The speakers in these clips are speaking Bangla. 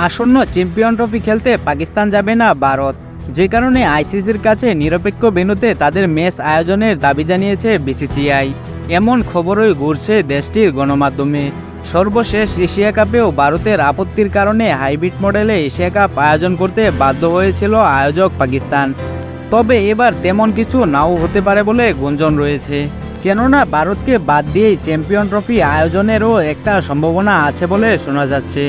আসন্ন চ্যাম্পিয়ন ট্রফি খেলতে পাকিস্তান যাবে না ভারত, যে কারণে আইসিসির কাছে নিরপেক্ষ ভেন্যুতে তাদের ম্যাচ আয়োজনের দাবি জানিয়েছে বিসিসিআই। এমন খবরই ঘুরছে দেশটির গণমাধ্যমে। সর্বশেষ এশিয়া কাপেও ভারতের আপত্তির কারণে হাইব্রিড মডেলে এশিয়া কাপ আয়োজন করতে বাধ্য হয়েছিল আয়োজক পাকিস্তান। তবে এবার তেমন কিছু নাও হতে পারে বলে গুঞ্জন রয়েছে, কেননা ভারতকে বাদ দিয়েই চ্যাম্পিয়ন ট্রফি আয়োজনেরও একটা সম্ভাবনা আছে বলে শোনা যাচ্ছে,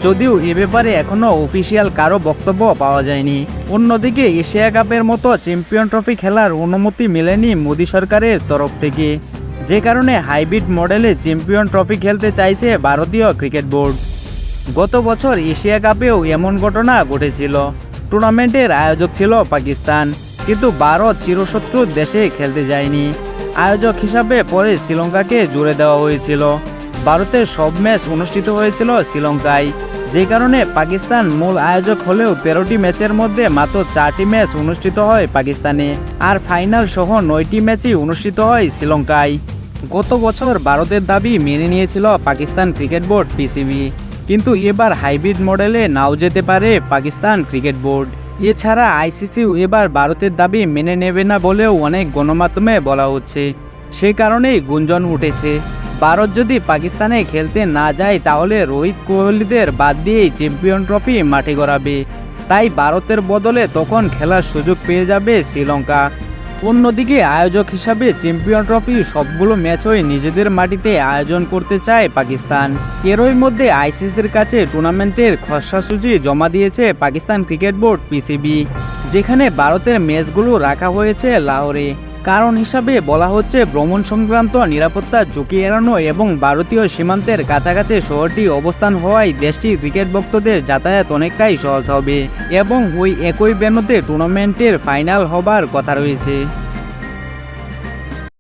যদিও এ ব্যাপারে এখনও অফিসিয়াল কারো বক্তব্য পাওয়া যায়নি। অন্যদিকে এশিয়া কাপের মতো চ্যাম্পিয়ন ট্রফি খেলার অনুমতি মেলেনি মোদী সরকারের তরফ থেকে, যে কারণে হাইব্রিড মডেলে চ্যাম্পিয়ন ট্রফি খেলতে চাইছে ভারতীয় ক্রিকেট বোর্ড। গত বছর এশিয়া কাপেও এমন ঘটনা ঘটেছিল। টুর্নামেন্টের আয়োজক ছিল পাকিস্তান, কিন্তু ভারত চিরশত্রু দেশে খেলতে যায়নি। আয়োজক হিসাবে পরে শ্রীলঙ্কাকে জুড়ে দেওয়া হয়েছিল। ভারতের সব ম্যাচ অনুষ্ঠিত হয়েছিল শ্রীলঙ্কায়, যে কারণে পাকিস্তান মূল আয়োজক হলেও 13টি ম্যাচের মধ্যে মাত্র 4টি ম্যাচ অনুষ্ঠিত হয় পাকিস্তানে, আর ফাইনাল সহ 9টি ম্যাচই অনুষ্ঠিত হয় শ্রীলঙ্কায়। গত বছর ভারতের দাবি মেনে নিয়েছিল পাকিস্তান ক্রিকেট বোর্ড পিসিবি, কিন্তু এবার হাইব্রিড মডেলে নাও যেতে পারে পাকিস্তান ক্রিকেট বোর্ড। এছাড়া আইসিসিও এবার ভারতের দাবি মেনে নেবে না বলেও অনেক গণমাধ্যমে বলা হচ্ছে। সে কারণেই গুঞ্জন উঠেছে, ভারত যদি পাকিস্তানে খেলতে না যায় তাহলে রোহিত কোহলিদের বাদ দিয়েই চ্যাম্পিয়ন ট্রফি মাঠে গড়াবে, তাই ভারতের বদলে তখন খেলার সুযোগ পেয়ে যাবে শ্রীলঙ্কা। অন্যদিকে আয়োজক হিসাবে চ্যাম্পিয়ন ট্রফি সবগুলো ম্যাচই নিজেদের মাটিতে আয়োজন করতে চায় পাকিস্তান। এরই মধ্যে আইসিসির কাছে টুর্নামেন্টের খসড়া সূচি জমা দিয়েছে পাকিস্তান ক্রিকেট বোর্ড পিসিবি, যেখানে ভারতের ম্যাচগুলো রাখা হয়েছে লাহোরে। কারণ হিসাবে বলা হচ্ছে ভ্রমণ সংক্রান্ত নিরাপত্তা ঝুঁকি এড়ানো এবং ভারতীয় সীমান্তের কাছাকাছি শহরটি অবস্থান হওয়ায় দেশটির ক্রিকেট ভক্তদের যাতায়াত অনেকটাই সহজ হবে এবং ওই একই ভেন্যুতে টুর্নামেন্টের ফাইনাল হবার কথা রয়েছে।